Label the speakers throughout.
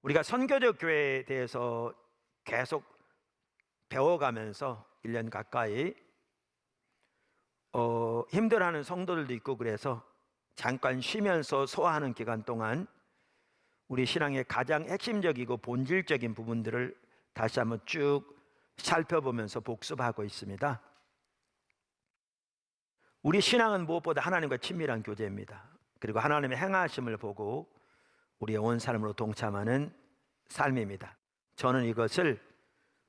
Speaker 1: 우리가 선교적 교회에 대해서 계속 배워가면서 1년 가까이 힘들어하는 성도들도 있고, 그래서 잠깐 쉬면서 소화하는 기간 동안 우리 신앙의 가장 핵심적이고 본질적인 부분들을 다시 한번 쭉 살펴보면서 복습하고 있습니다. 우리 신앙은 무엇보다 하나님과 친밀한 교제입니다. 그리고 하나님의 행하심을 보고 우리의 온 삶으로 동참하는 삶입니다. 저는 이것을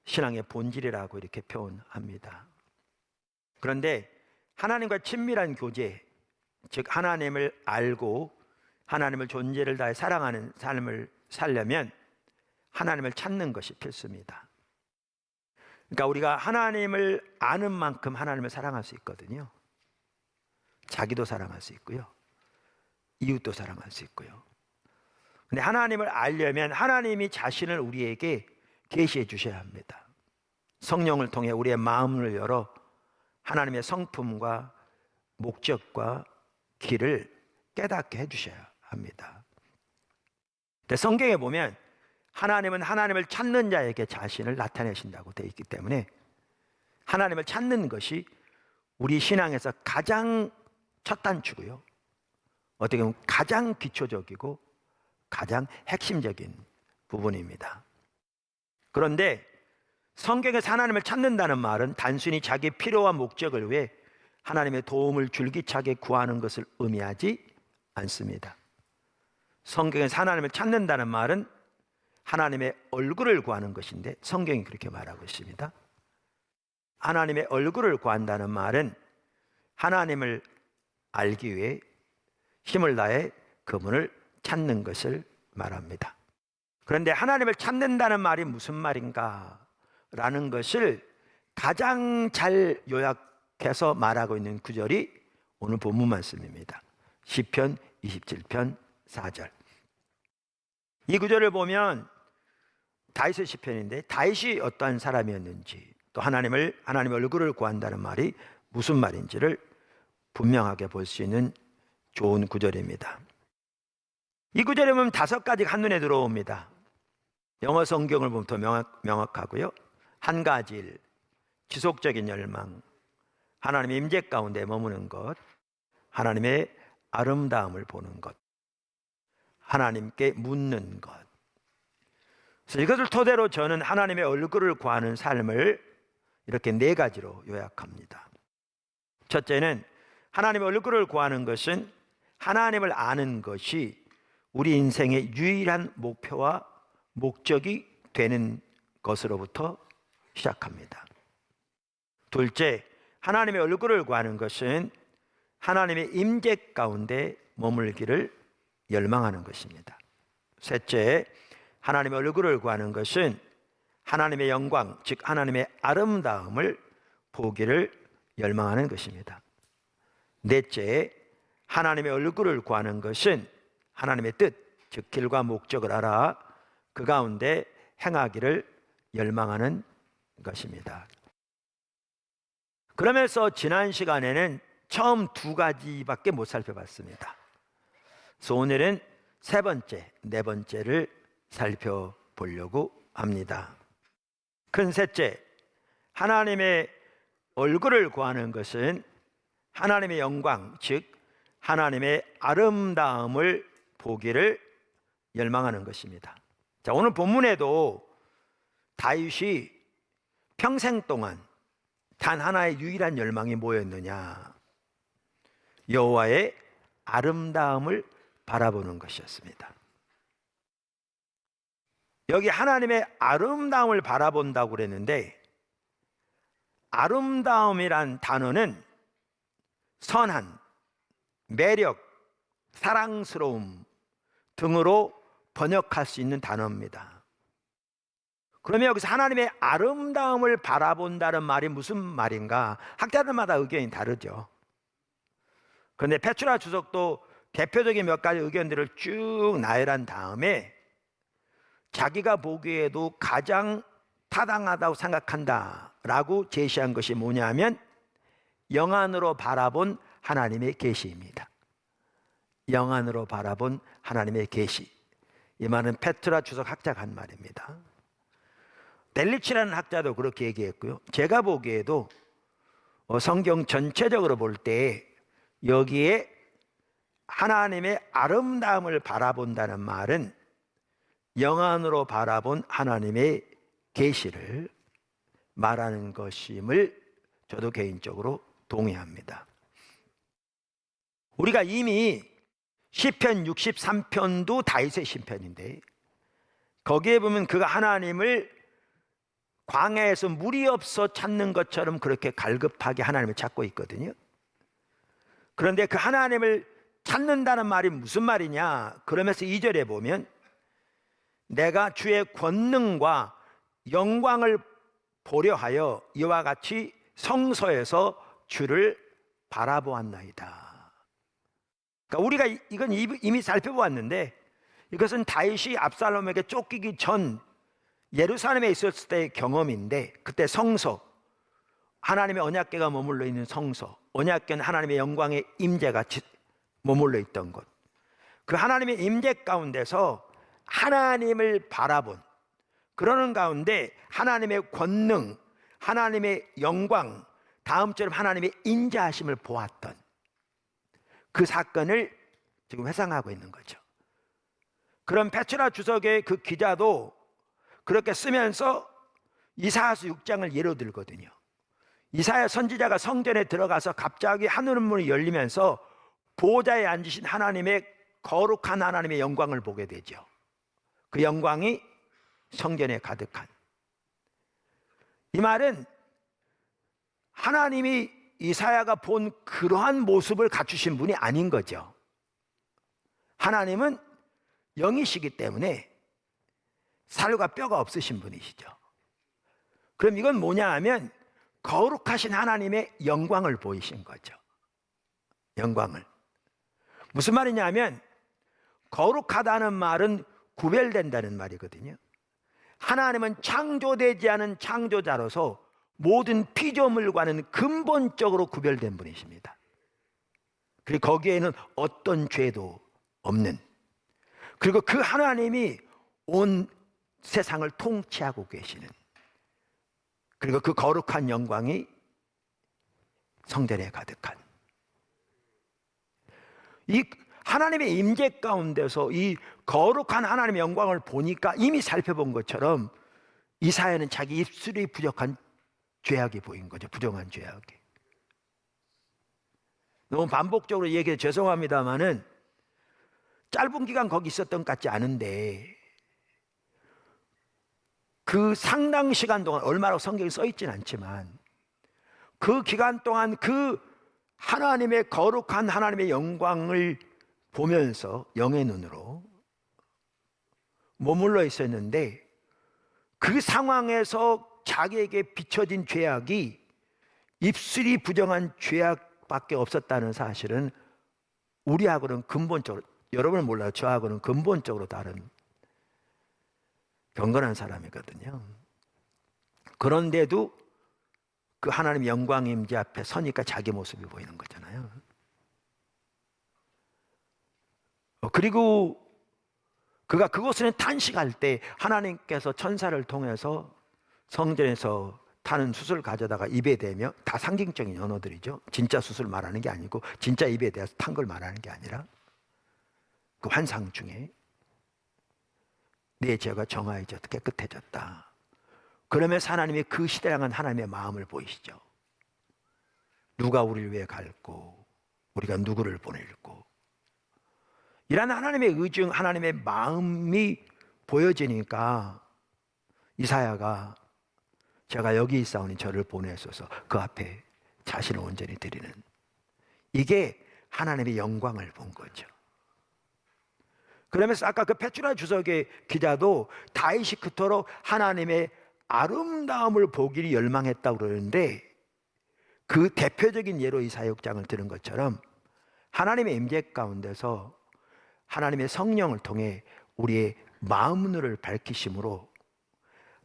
Speaker 1: 신앙의 본질이라고 이렇게 표현합니다. 그런데 하나님과 친밀한 교제, 즉 하나님을 알고 하나님을 존재를 다해 사랑하는 삶을 살려면 하나님을 찾는 것이 필수입니다. 그러니까 우리가 하나님을 아는 만큼 하나님을 사랑할 수 있거든요. 자기도 사랑할 수 있고요, 이웃도 사랑할 수 있고요. 근데 하나님을 알려면 하나님이 자신을 우리에게 계시해 주셔야 합니다. 성령을 통해 우리의 마음을 열어 하나님의 성품과 목적과 길을 깨닫게 해주셔야 합니다. 근데 성경에 보면 하나님은 하나님을 찾는 자에게 자신을 나타내신다고 되어 있기 때문에 하나님을 찾는 것이 우리 신앙에서 가장 첫 단추고요, 어떻게 보면 가장 기초적이고 가장 핵심적인 부분입니다. 그런데 성경에서 하나님을 찾는다는 말은 단순히 자기 필요와 목적을 위해 하나님의 도움을 줄기차게 구하는 것을 의미하지 않습니다. 성경에서 하나님을 찾는다는 말은 하나님의 얼굴을 구하는 것인데 성경이 그렇게 말하고 있습니다. 하나님의 얼굴을 구한다는 말은 하나님을 알기 위해 힘을 다해 그분을 찾는 것을 말합니다. 그런데 하나님을 찾는다는 말이 무슨 말인가 라는 것을 가장 잘 요약해서 말하고 있는 구절이 오늘 본문 말씀입니다. 시편 27편 4절. 이 구절을 보면 다윗의 시편인데 다윗이 어떠한 사람이었는지, 또 하나님의 얼굴을 구한다는 말이 무슨 말인지를 분명하게 볼 수 있는 좋은 구절입니다. 이 구절에 보면 5가지가 한눈에 들어옵니다. 영어 성경을 보면 더 명확하고요. 한 가지 일, 지속적인 열망, 하나님의 임재 가운데 머무는 것, 하나님의 아름다움을 보는 것, 하나님께 묻는 것. 그래서 이것을 토대로 저는 하나님의 얼굴을 구하는 삶을 이렇게 4가지로 요약합니다. 첫째는 하나님의 얼굴을 구하는 것은 하나님을 아는 것이 우리 인생의 유일한 목표와 목적이 되는 것으로부터 시작합니다. 둘째, 하나님의 얼굴을 구하는 것은 하나님의 임재 가운데 머물기를 열망하는 것입니다. 셋째, 하나님의 얼굴을 구하는 것은 하나님의 영광, 즉 하나님의 아름다움을 보기를 열망하는 것입니다. 넷째, 하나님의 얼굴을 구하는 것은 하나님의 뜻, 즉 길과 목적을 알아 그 가운데 행하기를 열망하는 것입니다. 그러면서 지난 시간에는 처음 2가지밖에 못 살펴봤습니다. 그래서 오늘은 3번째, 4번째를 살펴보려고 합니다. 큰 셋째, 하나님의 얼굴을 구하는 것은 하나님의 영광, 즉 하나님의 아름다움을 보기를 열망하는 것입니다. 자, 오늘 본문에도 다윗이 평생 동안 단 하나의 유일한 열망이 뭐였느냐? 여호와의 아름다움을 바라보는 것이었습니다. 여기 하나님의 아름다움을 바라본다고 그랬는데, 아름다움이란 단어는 선한, 매력, 사랑스러움 등으로 번역할 수 있는 단어입니다. 그러면 여기서 하나님의 아름다움을 바라본다는 말이 무슨 말인가? 학자들마다 의견이 다르죠. 그런데 페투라 주석도 대표적인 몇 가지 의견들을 쭉 나열한 다음에 자기가 보기에도 가장 타당하다고 생각한다라고 제시한 것이 뭐냐면 영안으로 바라본 하나님의 계시입니다. 영안으로 바라본 하나님의 계시. 이 말은 페트라 주석 학자가 한 말입니다. 벨리치라는 학자도 그렇게 얘기했고요. 제가 보기에도 성경 전체적으로 볼 때 여기에 하나님의 아름다움을 바라본다는 말은 영안으로 바라본 하나님의 계시를 말하는 것임을 저도 개인적으로 동의합니다. 우리가 이미 시편 63편도 다윗의 시편인데 거기에 보면 그가 하나님을 광야에서 물이 없어 찾는 것처럼 그렇게 갈급하게 하나님을 찾고 있거든요. 그런데 그 하나님을 찾는다는 말이 무슨 말이냐? 그러면서 2절에 보면 내가 주의 권능과 영광을 보려 하여 이와 같이 성소에서 주를 바라보았나이다. 그러니까 우리가 이건 이미 살펴보았는데 이것은 다윗이 압살롬에게 쫓기기 전 예루살렘에 있었을 때의 경험인데 그때 성소, 하나님의 언약궤가 머물러 있는 성소, 언약궤는 하나님의 영광의 임재가 머물러 있던 곳, 그 하나님의 임재 가운데서 하나님을 바라본, 그러는 가운데 하나님의 권능, 하나님의 영광, 다음처럼 하나님의 인자하심을 보았던 그 사건을 지금 회상하고 있는 거죠. 그럼 페트라 주석의 그 기자도 그렇게 쓰면서 이사야서 6장을 예로 들거든요. 이사야 선지자가 성전에 들어가서 갑자기 하늘 문이 열리면서 보좌에 앉으신 하나님의 거룩한 하나님의 영광을 보게 되죠. 그 영광이 성전에 가득한, 이 말은 하나님이 이사야가 본 그러한 모습을 갖추신 분이 아닌 거죠. 하나님은 영이시기 때문에 살과 뼈가 없으신 분이시죠. 그럼 이건 뭐냐 하면 거룩하신 하나님의 영광을 보이신 거죠. 영광을. 무슨 말이냐 하면 거룩하다는 말은 구별된다는 말이거든요. 하나님은 창조되지 않은 창조자로서 모든 피조물과는 근본적으로 구별된 분이십니다. 그리고 거기에는 어떤 죄도 없는, 그리고 그 하나님이 온 세상을 통치하고 계시는, 그리고 그 거룩한 영광이 성전에 가득한, 이 하나님의 임재 가운데서 이 거룩한 하나님의 영광을 보니까 이미 살펴본 것처럼 이사야는 자기 입술이 부족한 죄악이 보인 거죠. 부정한 죄악이. 너무 반복적으로 얘기해 죄송합니다만은 짧은 기간 거기 있었던 것 같지 않은데 그 상당 시간 동안, 얼마나 성경에 써 있진 않지만 그 기간 동안 그 하나님의 거룩한 하나님의 영광을 보면서 영의 눈으로 머물러 있었는데 그 상황에서 자기에게 비춰진 죄악이 입술이 부정한 죄악밖에 없었다는 사실은 우리하고는 근본적으로, 여러분은 몰라요, 저하고는 근본적으로 다른 경건한 사람이거든요. 그런데도 그 하나님의 영광 임재 앞에 서니까 자기 모습이 보이는 거잖아요. 그리고 그가 그곳에는 탄식할 때 하나님께서 천사를 통해서 성전에서 타는 숯을 가져다가 입에 대며, 다 상징적인 언어들이죠. 진짜 숯을 말하는 게 아니고 진짜 입에 대해서 탄 걸 말하는 게 아니라 그 환상 중에 내 죄가 정화해졌다, 깨끗해졌다. 그러면서 하나님이 그 시대를 향한 하나님의 마음을 보이시죠. 누가 우리를 위해 갈고 우리가 누구를 보낼고, 이런 하나님의 의중, 하나님의 마음이 보여지니까 이사야가 제가 여기 있사오니 저를 보내소서, 그 앞에 자신을 온전히 드리는, 이게 하나님의 영광을 본 거죠. 그러면서 아까 그 페트라 주석의 기자도 다윗이 그토록 하나님의 아름다움을 보기를 열망했다고 그러는데 그 대표적인 예로 이사야 6장을 들은 것처럼 하나님의 임재 가운데서 하나님의 성령을 통해 우리의 마음 눈을 밝히심으로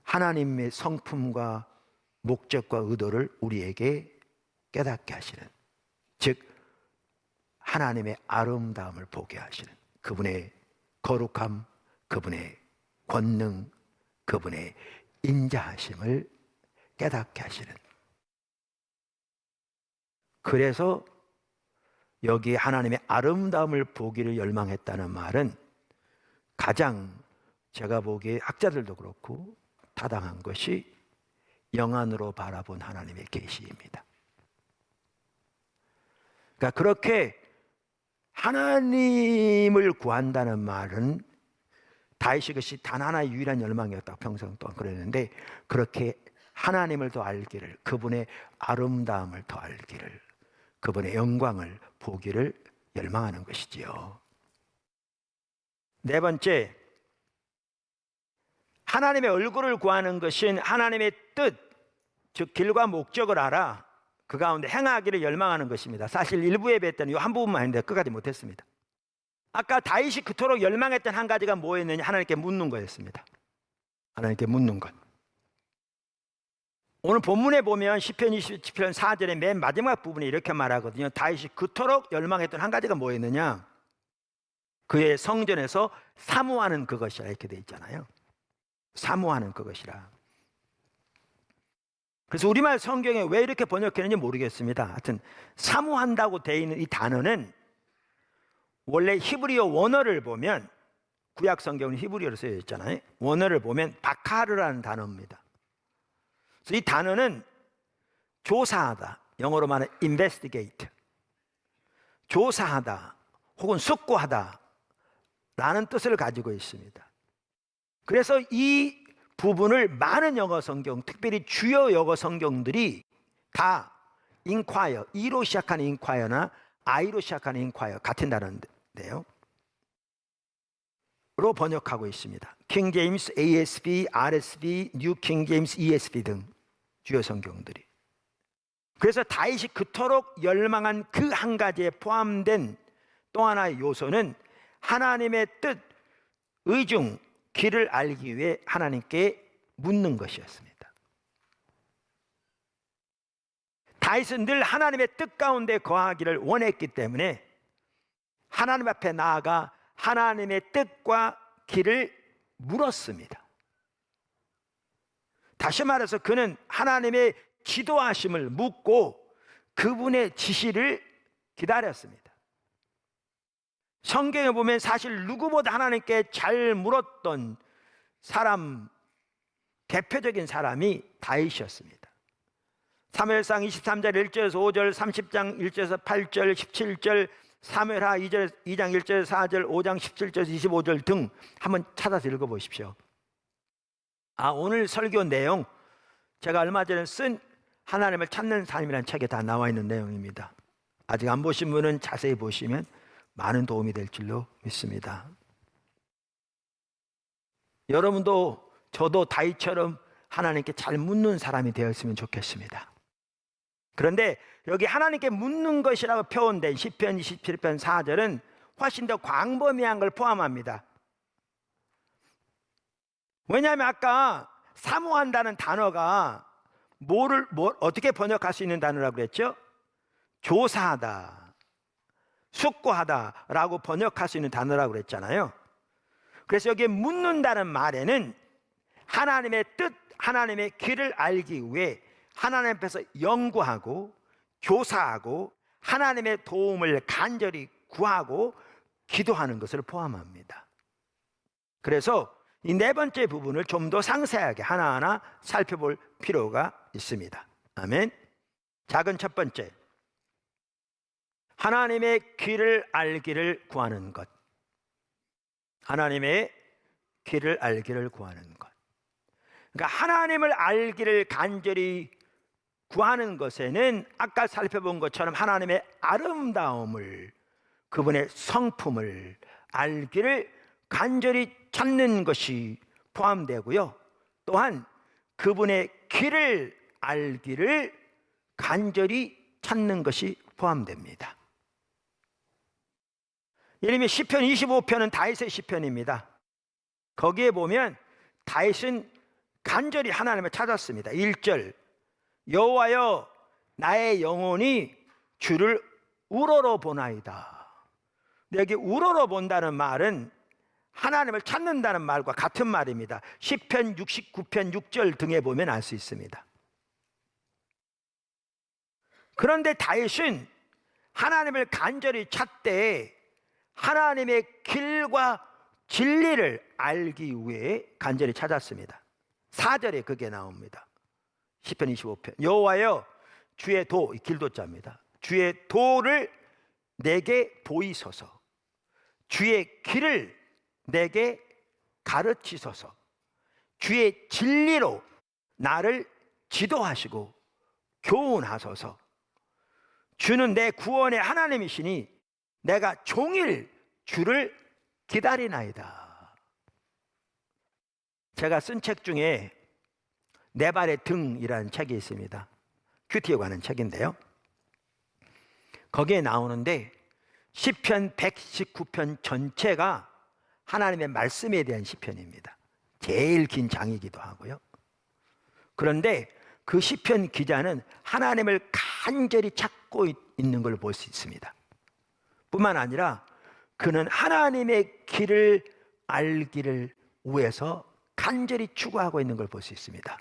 Speaker 1: 하나님의 성품과 목적과 의도를 우리에게 깨닫게 하시는, 즉 하나님의 아름다움을 보게 하시는, 그분의 거룩함, 그분의 권능, 그분의 인자하심을 깨닫게 하시는. 그래서 여기 하나님의 아름다움을 보기를 열망했다는 말은 가장 제가 보기에 학자들도 그렇고 타당한 것이 영안으로 바라본 하나님의 계시입니다. 그러니까 그렇게 하나님을 구한다는 말은 다윗이 그것이 단 하나의 유일한 열망이었다고 평생 동안 그랬는데, 그렇게 하나님을 더 알기를, 그분의 아름다움을 더 알기를, 그분의 영광을 보기를 열망하는 것이지요. 네 번째, 하나님의 얼굴을 구하는 것은 하나님의 뜻, 즉 길과 목적을 알아 그 가운데 행하기를 열망하는 것입니다. 사실 일부 예배 때는 이 한 부분만 했는데 끝까지 못했습니다. 아까 다윗이 그토록 열망했던 한 가지가 뭐였느냐? 하나님께 묻는 거였습니다. 하나님께 묻는 것. 오늘 본문에 보면 시편 27편 4절의 맨 마지막 부분에 이렇게 말하거든요. 다윗이 그토록 열망했던 한 가지가 뭐였느냐? 그의 성전에서 사모하는 그것이라 이렇게 돼 있잖아요. 사모하는 그것이라. 그래서 우리말 성경에 왜 이렇게 번역했는지 모르겠습니다. 하여튼 사모한다고 되어 있는 이 단어는 원래 히브리어 원어를 보면, 구약 성경은 히브리어로 쓰여 있잖아요. 원어를 보면 바카르라는 단어입니다. 그래서 이 단어는 조사하다, 영어로 말하면 investigate, 조사하다 혹은 숙고하다 라는 뜻을 가지고 있습니다. 그래서 이 부분을 많은 영어 성경, 특별히 주요 영어 성경들이 다 inquire, E로 시작하는 inquire나 I로 시작하는 inquire, 같은 단어인데요, 로 번역하고 있습니다. 킹 제임스, ASB, RSB, 뉴 킹 제임스, ESV 등 주요 성경들이. 그래서 다윗이 그토록 열망한 그 한 가지에 포함된 또 하나의 요소는 하나님의 뜻, 의중, 길을 알기 위해 하나님께 묻는 것이었습니다. 다윗은 늘 하나님의 뜻 가운데 거하기를 원했기 때문에 하나님 앞에 나아가 하나님의 뜻과 길을 물었습니다. 다시 말해서 그는 하나님의 지도하심을 묻고 그분의 지시를 기다렸습니다. 성경에 보면 사실 누구보다 하나님께 잘 물었던 사람, 대표적인 사람이 다윗이었습니다. 사무엘상 23장 1절에서 5절, 30장 1절에서 8절, 17절, 사무엘하 2장 1절에서 4절, 5장 17절에서 25절 등 한번 찾아서 읽어보십시오. 오늘 설교 내용 제가 얼마 전에 쓴 하나님을 찾는 삶이라는 책에 다 나와 있는 내용입니다. 아직 안 보신 분은 자세히 보시면 많은 도움이 될 줄로 믿습니다. 여러분도 저도 다윗처럼 하나님께 잘 묻는 사람이 되었으면 좋겠습니다. 그런데 여기 하나님께 묻는 것이라고 표현된 시편 27편 4절은 훨씬 더 광범위한 걸 포함합니다. 왜냐하면 아까 사모한다는 단어가 뭘 어떻게 번역할 수 있는 단어라고 그랬죠? 조사하다, 숙고하다라고 번역할 수 있는 단어라고 그랬잖아요. 그래서 여기에 묻는다는 말에는 하나님의 뜻, 하나님의 길을 알기 위해 하나님 앞에서 연구하고 조사하고 하나님의 도움을 간절히 구하고 기도하는 것을 포함합니다. 그래서 이 네 번째 부분을 좀 더 상세하게 하나하나 살펴볼 필요가 있습니다. 아멘. 작은 첫 번째, 하나님의 길을 알기를 구하는 것. 하나님의 길을 알기를 구하는 것. 그러니까 하나님을 알기를 간절히 구하는 것에는 아까 살펴본 것처럼 하나님의 아름다움을, 그분의 성품을 알기를 간절히 찾는 것이 포함되고요. 또한 그분의 길을 알기를 간절히 찾는 것이 포함됩니다. 예를 들면 시편 25편은 다윗의 시편입니다. 거기에 보면 다윗은 간절히 하나님을 찾았습니다. 1절, 여호와여 나의 영혼이 주를 우러러 보나이다. 여기 우러러 본다는 말은 하나님을 찾는다는 말과 같은 말입니다. 시편 69편 6절 등에 보면 알 수 있습니다. 그런데 다윗은 하나님을 간절히 찾되 하나님의 길과 진리를 알기 위해 간절히 찾았습니다. 4절에 그게 나옵니다. 시편 25편 여호와여 주의 도, 길도자입니다. 주의 도를 내게 보이소서. 주의 길을 내게 가르치소서. 주의 진리로 나를 지도하시고 교훈하소서. 주는 내 구원의 하나님이시니 내가 종일 주를 기다리나이다. 제가 쓴 책 중에 내 발의 등이라는 책이 있습니다. 큐티에 관한 책인데요. 거기에 나오는데 시편 119편 전체가 하나님의 말씀에 대한 시편입니다. 제일 긴 장이기도 하고요. 그런데 그 시편 기자는 하나님을 간절히 찾고 있는 걸 볼 수 있습니다. 뿐만 아니라 그는 하나님의 길을 알기를 위해서 간절히 추구하고 있는 걸 볼 수 있습니다.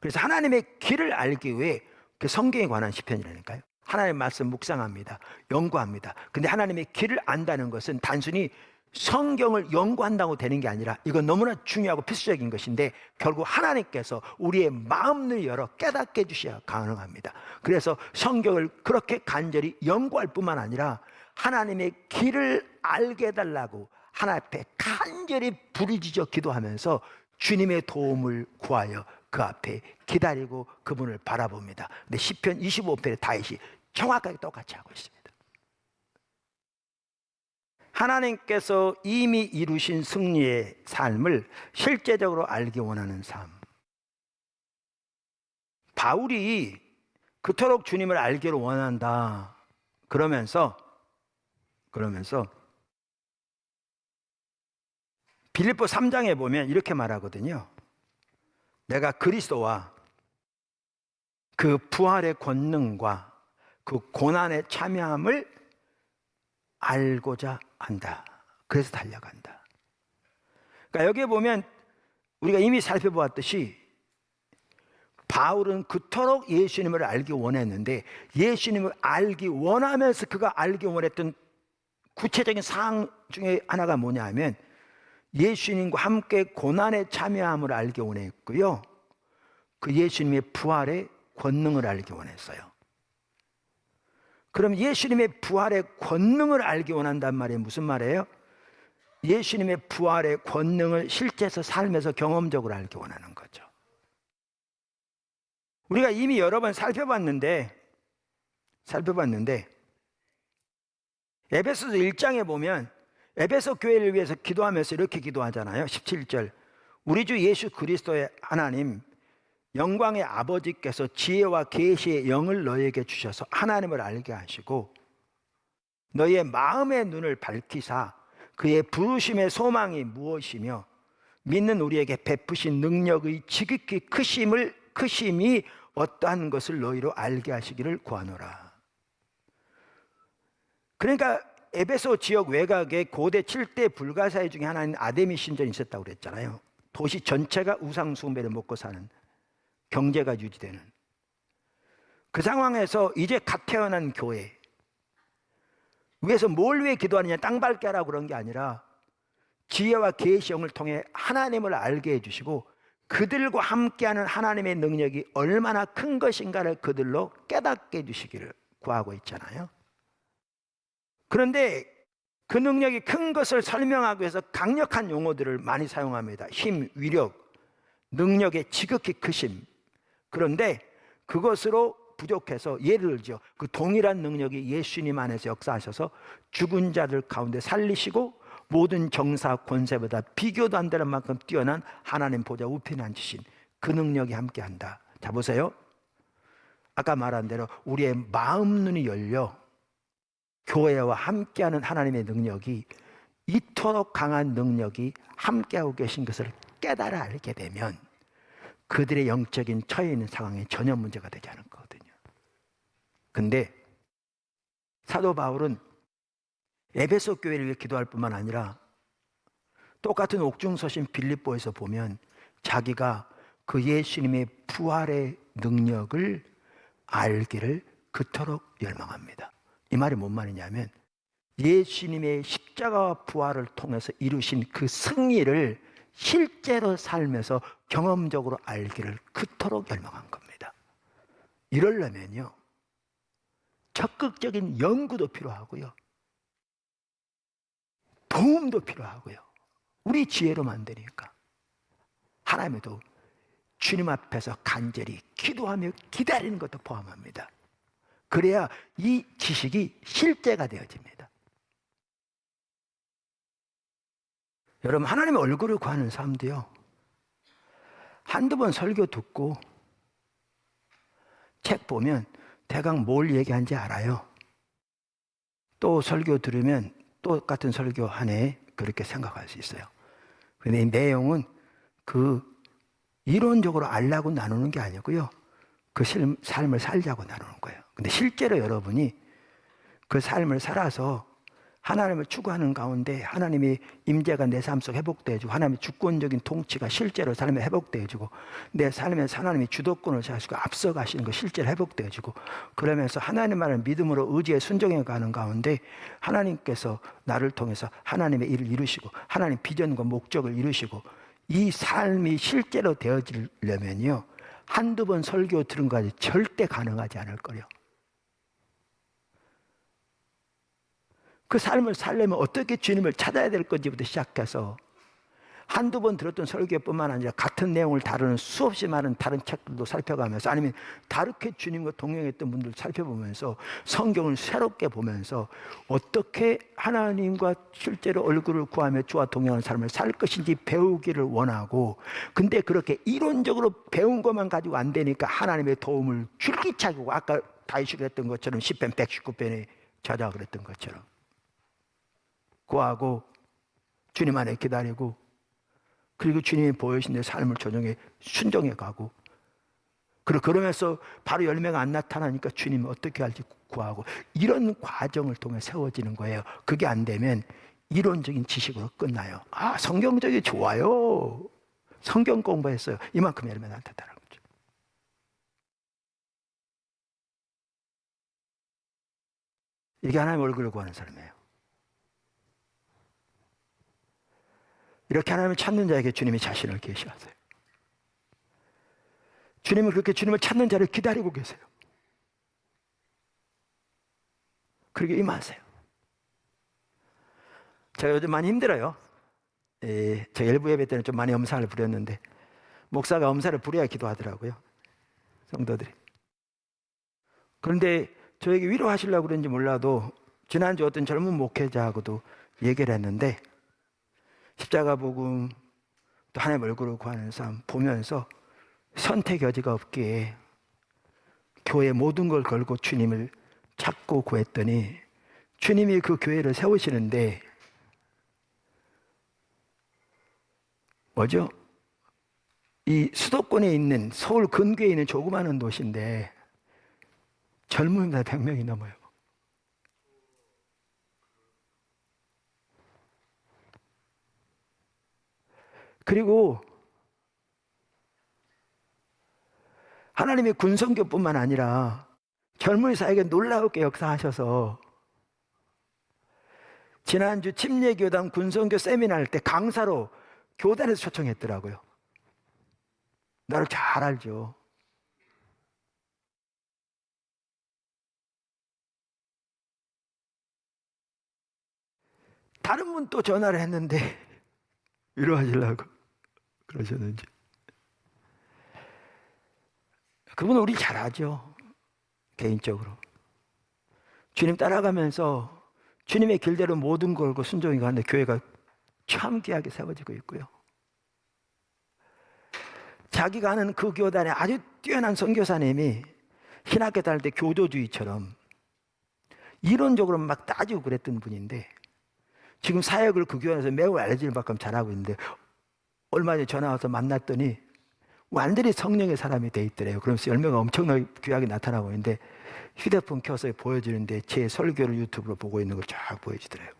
Speaker 1: 그래서 하나님의 길을 알기 위해 그 성경에 관한 시편이라니까요. 하나님의 말씀 묵상합니다. 연구합니다. 근데 하나님의 길을 안다는 것은 단순히 성경을 연구한다고 되는 게 아니라 이건 너무나 중요하고 필수적인 것인데 결국 하나님께서 우리의 마음을 열어 깨닫게 해주셔야 가능합니다. 그래서 성경을 그렇게 간절히 연구할 뿐만 아니라 하나님의 길을 알게 해달라고 하나님 앞에 간절히 부르짖어 기도하면서 주님의 도움을 구하여 그 앞에 기다리고 그분을 바라봅니다. 근데 시편 25편의 다윗이 정확하게 똑같이 하고 있습니다. 하나님께서 이미 이루신 승리의 삶을 실제적으로 알기 원하는 삶. 바울이 그토록 주님을 알기를 원한다. 그러면서 빌립보 3장에 보면 이렇게 말하거든요. 내가 그리스도와 그 부활의 권능과 그 고난의 참여함을 알고자 한다. 그래서 달려간다. 그러니까 여기에 보면 우리가 이미 살펴보았듯이 바울은 그토록 예수님을 알기 원했는데 예수님을 알기 원하면서 그가 알기 원했던 구체적인 사항 중에 하나가 뭐냐 하면 예수님과 함께 고난에 참여함을 알기 원했고요. 그 예수님의 부활의 권능을 알기 원했어요. 그럼 예수님의 부활의 권능을 알기 원한단 말이 무슨 말이에요? 예수님의 부활의 권능을 실제에서 삶에서 경험적으로 알기 원하는 거죠. 우리가 이미 여러 번 살펴봤는데 에베소서 1장에 보면 에베소 교회를 위해서 기도하면서 이렇게 기도하잖아요. 17절 우리 주 예수 그리스도의 하나님 영광의 아버지께서 지혜와 계시의 영을 너희에게 주셔서 하나님을 알게 하시고 너희의 마음의 눈을 밝히사 그의 부르심의 소망이 무엇이며 믿는 우리에게 베푸신 능력의 지극히 크심이 어떠한 것을 너희로 알게 하시기를 구하노라. 그러니까 에베소 지역 외곽에 고대 7대 불가사의 중에 하나인 아데미 신전이 있었다고 그랬잖아요. 도시 전체가 우상 숭배를 먹고 사는, 경제가 유지되는 그 상황에서 이제 갓 태어난 교회 위해서 뭘 위해 기도하느냐, 땅 밟게 하라고 그런 게 아니라 지혜와 계시 영을 통해 하나님을 알게 해주시고 그들과 함께하는 하나님의 능력이 얼마나 큰 것인가를 그들로 깨닫게 해주시기를 구하고 있잖아요. 그런데 그 능력이 큰 것을 설명하기 위해서 강력한 용어들을 많이 사용합니다. 힘, 위력, 능력의 지극히 크심. 그런데 그것으로 부족해서 예를 들죠. 그 동일한 능력이 예수님 안에서 역사하셔서 죽은 자들 가운데 살리시고 모든 정사 권세보다 비교도 안 되는 만큼 뛰어난 하나님 보좌 우편에 앉으신 그 능력이 함께한다. 자 보세요. 아까 말한 대로 우리의 마음 눈이 열려 교회와 함께하는 하나님의 능력이 이토록 강한 능력이 함께하고 계신 것을 깨달아 알게 되면 그들의 영적인 처해 있는 상황에 전혀 문제가 되지 않을 거거든요. 근데 사도 바울은 에베소 교회를 위해 기도할 뿐만 아니라 똑같은 옥중서신 빌립보에서 보면 자기가 그 예수님의 부활의 능력을 알기를 그토록 열망합니다. 이 말이 뭔 말이냐면 예수님의 십자가와 부활을 통해서 이루신 그 승리를 실제로 살면서 경험적으로 알기를 그토록 열망한 겁니다. 이러려면요, 적극적인 연구도 필요하고요, 도움도 필요하고요. 우리 지혜로만 안 되니까 하나님도 주님 앞에서 간절히 기도하며 기다리는 것도 포함합니다. 그래야 이 지식이 실제가 되어집니다. 여러분, 하나님의 얼굴을 구하는 사람도요, 한두 번 설교 듣고 책 보면 대강 뭘 얘기한지 알아요. 또 설교 들으면 똑같은 설교 하네, 그렇게 생각할 수 있어요. 그런데 이 내용은 그 이론적으로 알라고 나누는 게 아니고요, 그 삶을 살자고 나누는 거예요. 근데 실제로 여러분이 그 삶을 살아서 하나님을 추구하는 가운데 하나님의 임재가 내 삶 속에 회복되어지고 하나님의 주권적인 통치가 실제로 삶에 회복되어지고 내 삶에서 하나님의 주도권을 잡으시고 앞서가시는 거 실제로 회복되어지고 그러면서 하나님만을 믿음으로 의지에 순종해 가는 가운데 하나님께서 나를 통해서 하나님의 일을 이루시고 하나님 비전과 목적을 이루시고 이 삶이 실제로 되어지려면요, 한두 번 설교 들은 것이 절대 가능하지 않을 거예요. 그 삶을 살려면 어떻게 주님을 찾아야 될 건지부터 시작해서 한두 번 들었던 설교뿐만 아니라 같은 내용을 다루는 수없이 많은 다른 책들도 살펴가면서 아니면 다르게 주님과 동행했던 분들 살펴보면서 성경을 새롭게 보면서 어떻게 하나님과 실제로 얼굴을 구하며 주와 동행하는 삶을 살 것인지 배우기를 원하고, 근데 그렇게 이론적으로 배운 것만 가지고 안 되니까 하나님의 도움을 줄기차게, 아까 다윗이 그랬던 것처럼 시편 119편에 저자가 그랬던 것처럼 구하고 주님 안에 기다리고, 그리고 주님이 보여주신 내 삶을 조정해 순종해 가고, 그리고 그러면서 바로 열매가 안 나타나니까 주님이 어떻게 할지 구하고, 이런 과정을 통해 세워지는 거예요. 그게 안 되면 이론적인 지식으로 끝나요. 아, 성경적이 좋아요, 성경 공부했어요, 이만큼 열매 나타나는 거죠. 이게 하나님의 얼굴을 구하는 사람이에요. 이렇게 하나님을 찾는 자에게 주님이 자신을 계시하세요. 주님은 그렇게 주님을 찾는 자를 기다리고 계세요. 그렇게 임하세요. 제가 요즘 많이 힘들어요. 저 일부 예배 때는 좀 많이 엄살을 부렸는데 목사가 엄살을 부려야 기도하더라고요, 성도들이. 그런데 저에게 위로하시려고 그런지 몰라도 지난주 어떤 젊은 목회자하고도 얘기를 했는데 십자가 복음 또 하나님의 얼굴을 구하는 삶 보면서 선택 여지가 없기에 교회 모든 걸 걸고 주님을 찾고 구했더니 주님이 그 교회를 세우시는데 뭐죠? 이 수도권에 있는 서울 근교에 있는 조그마한 도시인데 젊은 자 100명이 넘어요. 그리고 하나님의 군성교뿐만 아니라 젊은이사에게 놀라웠게 역사하셔서 지난주 침례교단 군성교 세미나 할 때 강사로 교단에서 초청했더라고요. 나를 잘 알죠. 다른 분 또 전화를 했는데 위로하시려고 그러셨는지. 그분은 우리 잘 아죠, 개인적으로. 주님 따라가면서 주님의 길대로 모든 걸 걸고 순종해 가는데 교회가 참 귀하게 세워지고 있고요. 자기가 아는 그 교단에 아주 뛰어난 선교사님이 신학교 다닐 때 교도주의처럼 이론적으로 막 따지고 그랬던 분인데 지금 사역을 그 교회에서 매우 알려질 만큼 잘하고 있는데 얼마 전에 전화 와서 만났더니 완전히 성령의 사람이 돼 있더래요. 그러면서 열매가 엄청나게 귀하게 나타나고 있는데 휴대폰 켜서 보여주는데 제 설교를 유튜브로 보고 있는 걸 쫙 보여주더래요.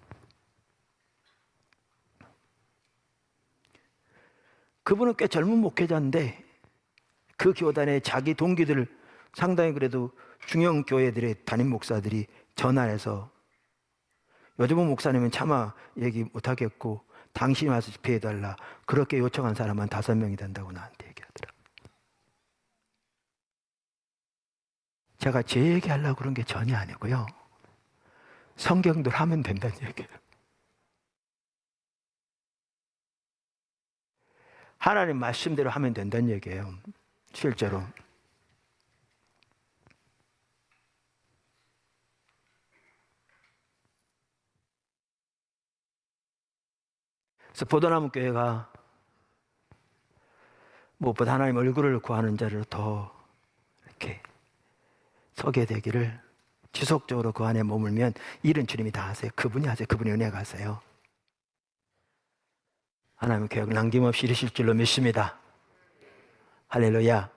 Speaker 1: 그분은 꽤 젊은 목회자인데 그 교단에 자기 동기들 상당히 그래도 중형 교회들의 담임 목사들이 전화해서 요즘은 목사님은 차마 얘기 못하겠고 당신이 와서 집회해달라 그렇게 요청한 사람은 5명이 된다고 나한테 얘기하더라. 제가 제 얘기하려고 그런 게 전혀 아니고요. 성경대로 하면 된다는 얘기예요. 하나님 말씀대로 하면 된다는 얘기예요. 실제로. 그래서 보도나무 교회가 무엇보다 하나님 얼굴을 구하는 자로 더 이렇게 서게 되기를 지속적으로 그 안에 머물면 일은 주님이 다 하세요. 그분이 하세요. 그분이 은혜가 하세요. 하나님은 교회를 남김없이 이루실 줄로 믿습니다. 할렐루야.